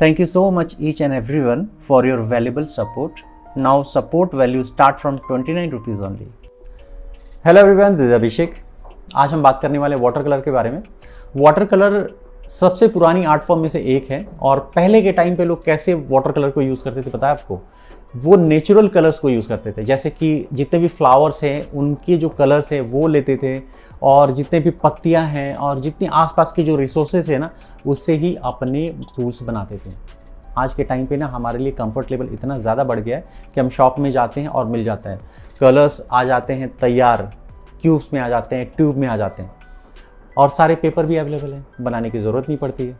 Thank you so much each and everyone for your valuable support. Now support value start from 29 rupees only. Hello everyone, this is Abhishek. आज हम बात करने वाले water colour के बारे में। Water colour सबसे पुरानी आर्ट फॉर्म में से एक है और पहले के टाइम पे लोग कैसे वाटर कलर को यूज़ करते थे पता है आपको? वो नेचुरल कलर्स को यूज़ करते थे, जैसे कि जितने भी फ्लावर्स हैं उनके जो कलर्स हैं वो लेते थे और जितने भी पत्तियां हैं और जितने आसपास के जो रिसोर्सेज है ना उससे ही अपने टूल्स बनाते थे। आज के टाइम पे ना हमारे लिए कंफर्ट लेवल इतना ज़्यादा बढ़ गया है कि हम शॉप में जाते हैं और मिल जाता है, कलर्स आ जाते हैं तैयार, क्यूब्स में आ जाते हैं, ट्यूब में आ जाते हैं और सारे पेपर भी अवेलेबल हैं, बनाने की ज़रूरत नहीं पड़ती है।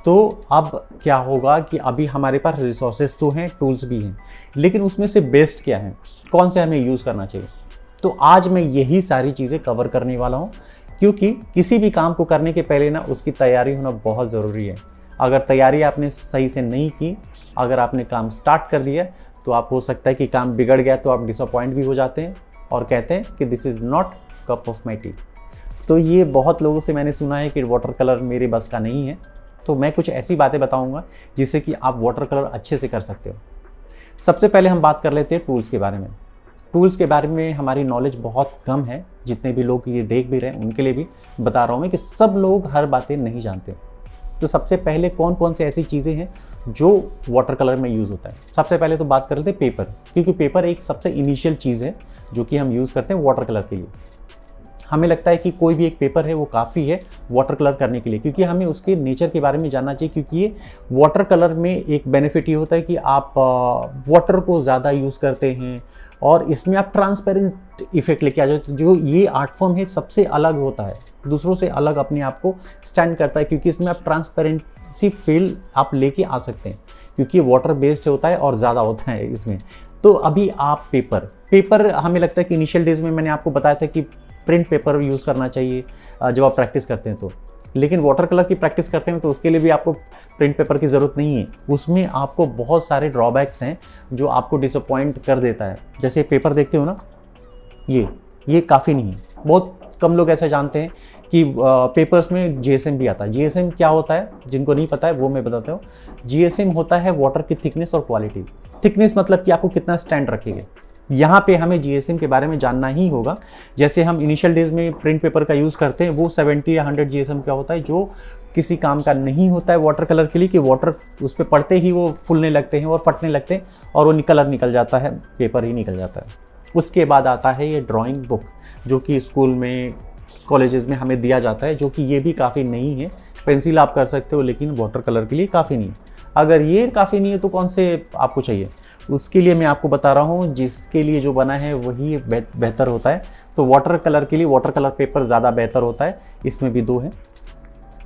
तो अब क्या होगा कि अभी हमारे पास रिसोर्सेज तो हैं, टूल्स भी हैं, लेकिन उसमें से बेस्ट क्या है, कौन से हमें यूज़ करना चाहिए। तो आज मैं यही सारी चीज़ें कवर करने वाला हूँ, क्योंकि किसी भी काम को करने के पहले ना उसकी तैयारी होना बहुत ज़रूरी है। अगर तैयारी आपने सही से नहीं की, अगर आपने काम स्टार्ट कर दिया तो आप हो सकता है कि काम बिगड़ गया तो आप डिसअपॉइंट भी हो जाते हैं और कहते हैं कि this is not cup of my T. तो ये बहुत लोगों से मैंने सुना है कि वाटर कलर मेरे बस का नहीं है। तो मैं कुछ ऐसी बातें बताऊंगा जिससे कि आप वाटर कलर अच्छे से कर सकते हो। सबसे पहले हम बात कर लेते हैं टूल्स के बारे में। टूल्स के बारे में हमारी नॉलेज बहुत कम है, जितने भी लोग ये देख भी रहे हैं उनके लिए भी बता रहा हूँ मैं कि सब लोग हर बातें नहीं जानते। तो सबसे पहले कौन कौन से ऐसी चीज़ें हैं जो वाटर कलर में यूज़ होता है। सबसे पहले तो बात कर लेते हैं पेपर, क्योंकि पेपर एक सबसे इनिशियल चीज़ है जो कि हम यूज़ करते हैं वाटर कलर के लिए। हमें लगता है कि कोई भी एक पेपर है वो काफ़ी है वाटर कलर करने के लिए, क्योंकि हमें उसके नेचर के बारे में जानना चाहिए। क्योंकि ये वाटर कलर में एक बेनिफिट ये होता है कि आप वाटर को ज़्यादा यूज़ करते हैं और इसमें आप ट्रांसपेरेंट इफेक्ट लेके आ जाते हो। जो ये आर्ट फॉर्म है सबसे अलग होता है, दूसरों से अलग अपने आप को स्टैंड करता है, क्योंकि इसमें आप ट्रांसपेरेंसी फील आप लेके आ सकते हैं, क्योंकि वाटर बेस्ड होता है और ज़्यादा होता है इसमें। तो अभी आप पेपर हमें लगता है कि इनिशियल डेज में मैंने आपको बताया था कि प्रिंट पेपर यूज़ करना चाहिए जब आप प्रैक्टिस करते हैं तो, लेकिन वाटर कलर की प्रैक्टिस करते हैं तो उसके लिए भी आपको प्रिंट पेपर की ज़रूरत नहीं है। उसमें आपको बहुत सारे ड्रॉबैक्स हैं जो आपको डिसअपॉइंट कर देता है। जैसे पेपर देखते हो ना, ये काफ़ी नहीं है। बहुत कम लोग ऐसा जानते हैं कि पेपर्स में जीएसएम भी आता है। जीएसएम क्या होता है, जिनको नहीं पता है वो मैं बताता हूँ। जीएसएम होता है वाटर की थिकनेस और क्वालिटी। थिकनेस मतलब कि आपको कितना स्टैंड रखेंगे। यहाँ पे हमें जीएसएम के बारे में जानना ही होगा। जैसे हम इनिशियल डेज में प्रिंट पेपर का यूज़ करते हैं, वो 70 या 100 जीएसएम का होता है, जो किसी काम का नहीं होता है वाटर कलर के लिए, कि वाटर उस पर पड़ते ही वो फूलने लगते हैं और फटने लगते हैं और वो कलर निकल जाता है, पेपर ही निकल जाता है। उसके बाद आता है ये ड्राइंग बुक, जो कि स्कूल में कॉलेजेस में हमें दिया जाता है, जो कि ये भी काफ़ी नहीं है। पेंसिल आप कर सकते हो लेकिन वाटर कलर के लिए काफ़ी नहीं है। अगर ये काफ़ी नहीं है तो कौन से आपको चाहिए, उसके लिए मैं आपको बता रहा हूँ जिसके लिए जो बना है वही बेहतर होता है। तो वाटर कलर के लिए वाटर कलर पेपर ज़्यादा बेहतर होता है। इसमें भी दो हैं,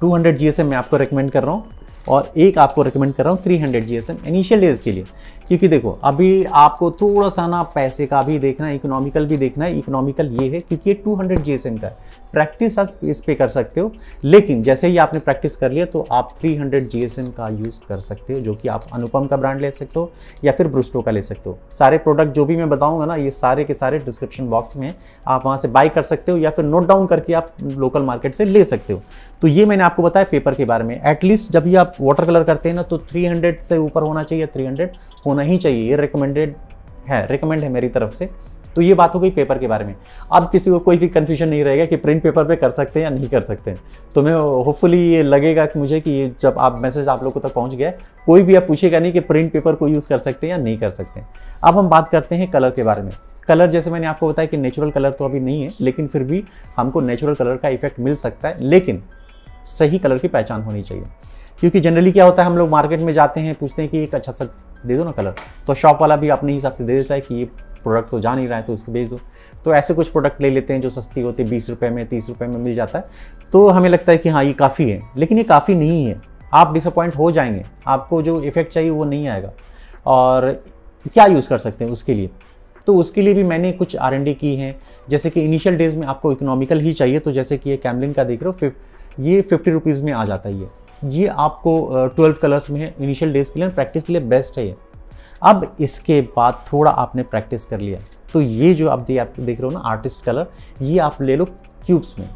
200 जीएसएम मैं आपको रेकमेंड कर रहा हूँ और एक आपको रेकमेंड कर रहा हूँ 300 जीएसएम इनिशियल डेज के लिए। क्योंकि देखो अभी आपको थोड़ा सा ना पैसे का भी देखना है, इकोनॉमिकल भी देखना है। इकोनॉमिकल ये है क्योंकि ये 200 जीएसएम का है, प्रैक्टिस आप इस पे कर सकते हो, लेकिन जैसे ही आपने प्रैक्टिस कर लिया तो आप 300 जीएसएम का यूज़ कर सकते हो, जो कि आप अनुपम का ब्रांड ले सकते हो या फिर ब्रुस्टो का ले सकते हो। सारे प्रोडक्ट जो भी मैं बताऊंगा ना, ये सारे के सारे डिस्क्रिप्शन बॉक्स में आप वहाँ से बाई कर सकते हो या फिर नोट डाउन करके आप लोकल मार्केट से ले सकते हो। तो ये मैंने आपको बताया पेपर के बारे में। एटलीस्ट जब भी आप वाटर कलर करते हैं ना तो 300 से ऊपर होना चाहिए, 300 होना ही चाहिए। ये रिकमेंड है मेरी तरफ से। तो ये बात हो गई पेपर के बारे में। अब किसी को कोई भी कंफ्यूजन नहीं रहेगा कि प्रिंट पेपर पे कर सकते हैं या नहीं कर सकते हैं। तो मैं होपफुली ये लगेगा कि मुझे कि ये जब आप मैसेज आप लोगों तक पहुंच गया, कोई भी आप पूछेगा नहीं कि प्रिंट पेपर को यूज़ कर सकते हैं या नहीं कर सकते हैं। अब हम बात करते हैं कलर के बारे में। कलर जैसे मैंने आपको बताया कि नेचुरल कलर तो अभी नहीं है, लेकिन फिर भी हमको नेचुरल कलर का इफेक्ट मिल सकता है, लेकिन सही कलर की पहचान होनी चाहिए। क्योंकि जनरली क्या होता है, हम लोग मार्केट में जाते हैं, पूछते हैं कि एक अच्छा सा दे दो ना कलर, तो शॉप वाला भी अपने हिसाब से दे देता है कि ये प्रोडक्ट तो जा नहीं रहा है तो इसको बेच दो। तो ऐसे कुछ प्रोडक्ट ले लेते हैं जो सस्ती होती है, 20 रुपये में 30 रुपये में मिल जाता है। तो हमें लगता है कि हाँ ये काफ़ी है, लेकिन ये काफ़ी नहीं है। आप डिसअपॉइंट हो जाएंगे, आपको जो इफेक्ट चाहिए वो नहीं आएगा। और क्या यूज़ कर सकते हैं उसके लिए, तो उसके लिए भी मैंने कुछ R&D की है। जैसे कि इनिशियल डेज में आपको इकोनॉमिकल ही चाहिए, तो जैसे कि ये कैमलिन का देख रहे हो, ये 50 रुपीज़ में आ जाता है। ये आपको 12 कलर्स में है। इनिशियल डेज के लिए प्रैक्टिस के लिए बेस्ट है ये। अब इसके बाद थोड़ा आपने प्रैक्टिस कर लिया तो ये जो आप देख रहे हो ना आर्टिस्ट कलर, ये आप ले लो क्यूब्स में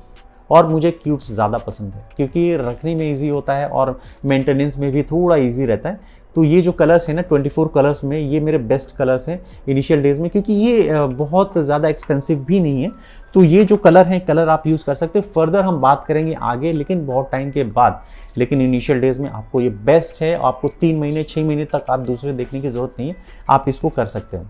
और मुझे क्यूब्स ज़्यादा पसंद है क्योंकि ये रखने में ईजी होता है और मेंटेनेंस में भी थोड़ा ईजी रहता है। तो ये जो कलर्स है ना 24 कलर्स में ये मेरे बेस्ट कलर्स हैं इनिशियल डेज में, क्योंकि ये बहुत ज़्यादा एक्सपेंसिव भी नहीं है। तो ये जो कलर हैं कलर आप यूज़ कर सकते हो। फर्दर हम बात करेंगे आगे, लेकिन बहुत टाइम के बाद। लेकिन इनिशियल डेज में आपको ये बेस्ट है। आपको 3 महीने 6 महीने तक आप दूसरे देखने की ज़रूरत नहीं है, आप इसको कर सकते हो।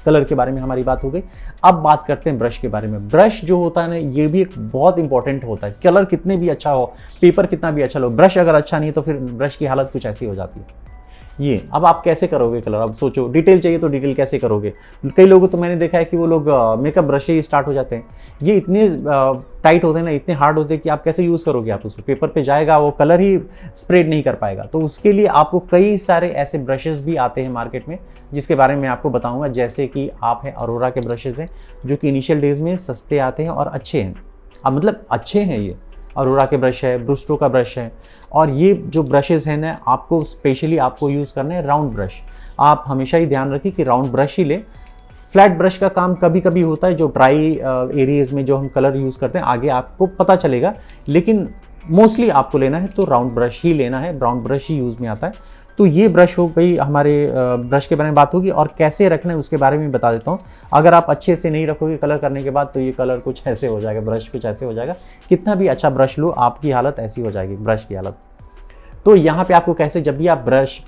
कलर के बारे में हमारी बात हो गई। अब बात करते हैं ब्रश के बारे में। ब्रश जो होता है ना ये भी एक बहुत इंपॉर्टेंट होता है। कलर कितने भी अच्छा हो, पेपर कितना भी अच्छा हो, ब्रश अगर अच्छा नहीं है तो फिर ब्रश की हालत कुछ ऐसी हो जाती है। ये अब आप कैसे करोगे कलर, अब सोचो डिटेल चाहिए तो डिटेल कैसे करोगे। कई लोगों तो मैंने देखा है कि वो लोग मेकअप ब्रश से ही स्टार्ट हो जाते हैं। ये इतने टाइट होते हैं ना, इतने हार्ड होते हैं कि आप कैसे यूज़ करोगे। आप उसको पेपर पे जाएगा, वो कलर ही स्प्रेड नहीं कर पाएगा। तो उसके लिए आपको कई सारे ऐसे ब्रशेस भी आते हैं मार्केट में जिसके बारे में आपको बताऊंगा। जैसे कि आप हैं अरोरा के ब्रशेस हैं जो कि इनिशियल डेज में सस्ते आते हैं और अच्छे हैं। अब मतलब अच्छे हैं, ये अरोरा के ब्रश है, ब्रूस्टो का ब्रश है। और ये जो ब्रशेज़ हैं ना आपको स्पेशली आपको यूज़ करना है राउंड ब्रश। आप हमेशा ही ध्यान रखिए कि राउंड ब्रश ही ले। फ्लैट ब्रश का काम कभी कभी होता है, जो ड्राई एरियाज़ में जो हम कलर यूज़ करते हैं आगे आपको पता चलेगा, लेकिन मोस्टली आपको लेना है तो राउंड ब्रश ही लेना है। राउंड ब्रश ही यूज़ में आता है। तो ये ब्रश हो गई, हमारे ब्रश के बारे में बात होगी। और कैसे रखना है उसके बारे में बता देता हूँ। अगर आप अच्छे से नहीं रखोगे कलर करने के बाद तो ये कलर कुछ ऐसे हो जाएगा, ब्रश कुछ ऐसे हो जाएगा। कितना भी अच्छा ब्रश लो आपकी हालत ऐसी हो जाएगी, ब्रश की हालत। तो यहाँ पे आपको कैसे, जब भी आप ब्रश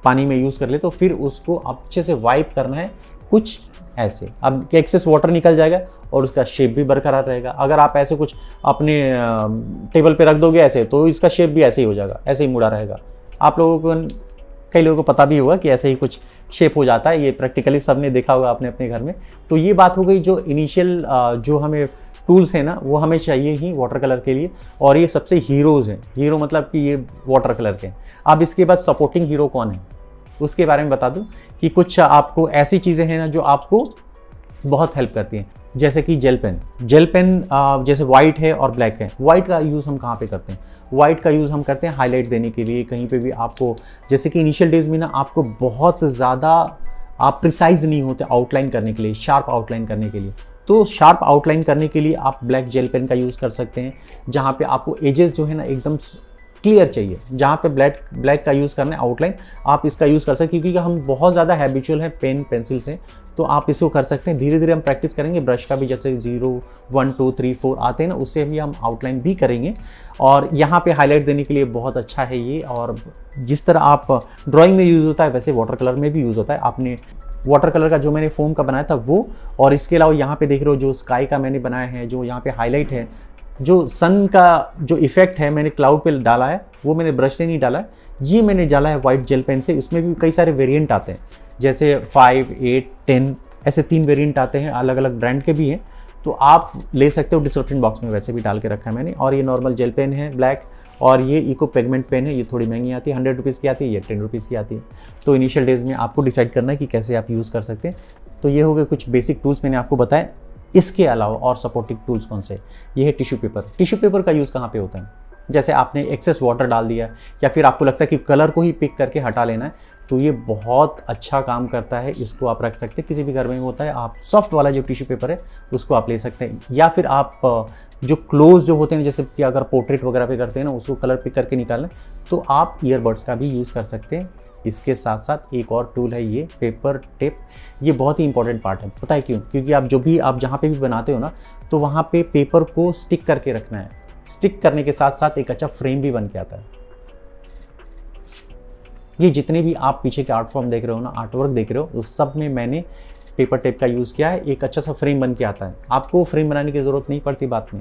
पानी में यूज़ कर ले तो फिर उसको अच्छे से वाइप करना है, कुछ ऐसे। अब एक्सेस वाटर निकल जाएगा और उसका शेप भी बरकरार रहेगा। अगर आप ऐसे कुछ अपने टेबल पे रख दोगे ऐसे तो इसका शेप भी ऐसे ही हो जाएगा, ऐसे ही मुड़ा रहेगा। आप लोगों को, कई लोगों को पता भी होगा कि ऐसे ही कुछ शेप हो जाता है। ये प्रैक्टिकली सबने देखा होगा अपने अपने घर में। तो ये बात हो गई जो इनिशियल जो हमें टूल्स हैं ना वो हमें चाहिए ही वाटर कलर के लिए। और ये सबसे हीरोज़ हैं। हीरो मतलब कि ये वाटर कलर के। अब इसके बाद सपोर्टिंग हीरो कौन है उसके बारे में बता दूं कि कुछ आपको ऐसी चीज़ें हैं ना जो आपको बहुत हेल्प करती हैं। जैसे कि जेल पेन। जेल पेन जैसे वाइट है और ब्लैक है। वाइट का यूज़ हम कहाँ पे करते हैं? वाइट का यूज़ हम करते हैं हाईलाइट देने के लिए। कहीं पे भी आपको, जैसे कि इनिशियल डेज में ना आपको बहुत ज़्यादा आप प्रिसाइज नहीं होते आउटलाइन करने के लिए, शार्प आउटलाइन करने के लिए। तो शार्प आउटलाइन करने के लिए आप ब्लैक जेल पेन का यूज़ कर सकते हैं, जहाँ पे आपको एजेस जो है ना एकदम क्लियर चाहिए। जहाँ पे ब्लैक का यूज़ करना है आउटलाइन, आप इसका यूज़ कर सकते हैं। क्योंकि हम बहुत ज़्यादा हैबिचुअल हैं पेन पेंसिल से, तो आप इसको कर सकते हैं। धीरे धीरे हम प्रैक्टिस करेंगे ब्रश का भी, जैसे 0 1 2 3 4 आते हैं ना, उससे भी हम आउटलाइन भी करेंगे। और यहाँ पे हाईलाइट देने के लिए बहुत अच्छा है ये। और जिस तरह आप ड्राइंग में यूज़ होता है वैसे वाटर कलर में भी यूज़ होता है। आपने वाटर कलर का जो मैंने फोम का बनाया था वो, और इसके अलावा यहाँ पे देख रहे हो जो स्काई का मैंने बनाया है, जो यहाँ पे हाईलाइट है, जो सन का जो इफेक्ट है मैंने क्लाउड पे डाला है, वो मैंने ब्रश से नहीं डाला है, ये मैंने डाला है वाइट जेल पेन से। इसमें भी कई सारे वेरिएंट आते हैं, जैसे 5 8 10 ऐसे 3 वेरिएंट आते हैं, अलग अलग ब्रांड के भी हैं। तो आप ले सकते हो, डिस्क्रिप्शन बॉक्स में वैसे भी डाल के रखा है मैंने। और ये नॉर्मल जेल पेन है ब्लैक, और ये इको पिगमेंट पेन है। ये थोड़ी महंगी आती है, 100 रुपीज़ की आती है, ये 10 रुपीज़ की आती है। तो इनिशियल डेज में आपको डिसाइड करना है कि कैसे आप यूज़ कर सकते हैं। तो ये हो गए कुछ बेसिक टूल्स मैंने आपको बताए। इसके अलावा और सपोर्टिव टूल्स कौन से? ये है टिश्यू पेपर। टिश्यू पेपर का यूज़ कहाँ पे होता है? जैसे आपने एक्सेस वाटर डाल दिया या फिर आपको लगता है कि कलर को ही पिक करके हटा लेना है, तो ये बहुत अच्छा काम करता है। इसको आप रख सकते हैं, किसी भी घर में होता है। आप सॉफ्ट वाला जो टिश्यू पेपर है उसको आप ले सकते हैं। या फिर आप जो क्लोज जो होते हैं, जैसे कि अगर पोर्ट्रेट वगैरह पे करते हैं ना, उसको कलर पिक करके निकालें, तो आप ईयरबड्स का भी यूज़ कर सकते हैं। इसके साथ साथ एक और टूल है ये पेपर टिप। ये बहुत ही इंपॉर्टेंट पार्ट है, पता है क्यों? क्योंकि आप जो भी आप जहाँ पे भी बनाते हो ना, तो वहाँ पे पेपर को स्टिक करके रखना है। स्टिक करने के साथ साथ एक अच्छा फ्रेम भी बन के आता है। ये जितने भी आप पीछे के आर्ट फॉर्म देख रहे हो ना, आर्टवर्क देख रहे हो, उस सब में मैंने पेपर टेप का यूज़ किया है। एक अच्छा सा फ्रेम बन के आता है। आपको फ्रेम बनाने की ज़रूरत नहीं पड़ती बाद में।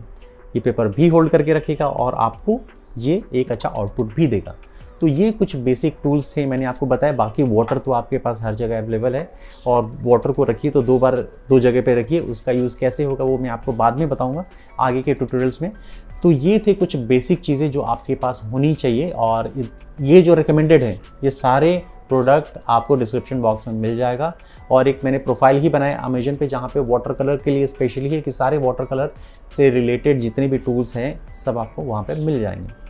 ये पेपर भी होल्ड करके रखेगा और आपको ये एक अच्छा आउटपुट भी देगा। तो ये कुछ बेसिक टूल्स थे मैंने आपको बताया। बाकी वाटर तो आपके पास हर जगह अवेलेबल है, और वाटर को रखिए तो 2 बार 2 जगह पे रखिए। उसका यूज़ कैसे होगा वो मैं आपको बाद में बताऊंगा आगे के ट्यूटोरियल्स में। तो ये थे कुछ बेसिक चीज़ें जो आपके पास होनी चाहिए। और ये जो रिकमेंडेड है, ये सारे प्रोडक्ट आपको डिस्क्रिप्शन बॉक्स में मिल जाएगा। और एक मैंने प्रोफाइल ही बनाया अमेजन पे, जहाँ पे वाटर कलर के लिए स्पेशली है कि सारे वाटर कलर से रिलेटेड जितने भी टूल्स हैं सब आपको वहाँ पे मिल जाएंगे।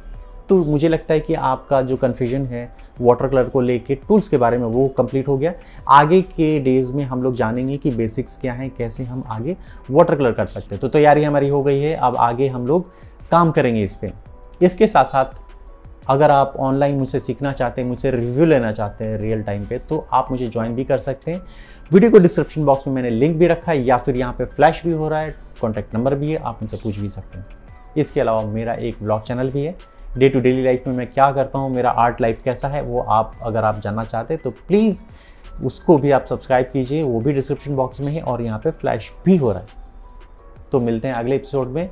तो मुझे लगता है कि आपका जो कन्फ्यूजन है वाटर कलर को लेके टूल्स के बारे में वो कंप्लीट हो गया। आगे के डेज़ में हम लोग जानेंगे कि बेसिक्स क्या हैं, कैसे हम आगे वाटर कलर कर सकते हैं। तो तैयारी हमारी हो गई है, अब आगे हम लोग काम करेंगे इस पर। इसके साथ साथ अगर आप ऑनलाइन मुझसे सीखना चाहते हैं, मुझसे रिव्यू लेना चाहते हैं रियल टाइम पे, तो आप मुझे ज्वाइन भी कर सकते हैं। वीडियो को डिस्क्रिप्शन बॉक्स में मैंने लिंक भी रखा है, या फिर यहाँ पे फ्लैश भी हो रहा है, कॉन्टैक्ट नंबर भी है, आप मुझसे पूछ भी सकते हैं। इसके अलावा मेरा एक ब्लॉग चैनल भी है, डे टू डेली लाइफ में मैं क्या करता हूँ, मेरा आर्ट लाइफ कैसा है, वो अगर आप जानना चाहते हैं तो प्लीज़ उसको भी आप सब्सक्राइब कीजिए, वो भी डिस्क्रिप्शन बॉक्स में है और यहाँ पे फ्लैश भी हो रहा है। तो मिलते हैं अगले एपिसोड में।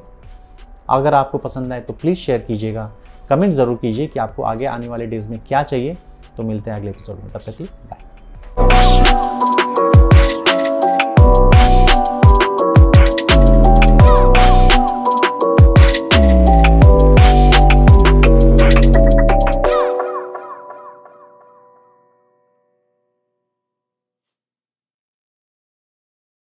अगर आपको पसंद आए तो प्लीज़ शेयर कीजिएगा, कमेंट ज़रूर कीजिए कि आपको आगे आने वाले डेज़ में क्या चाहिए। तो मिलते हैं अगले एपिसोड में, तब तक के लिए बाय।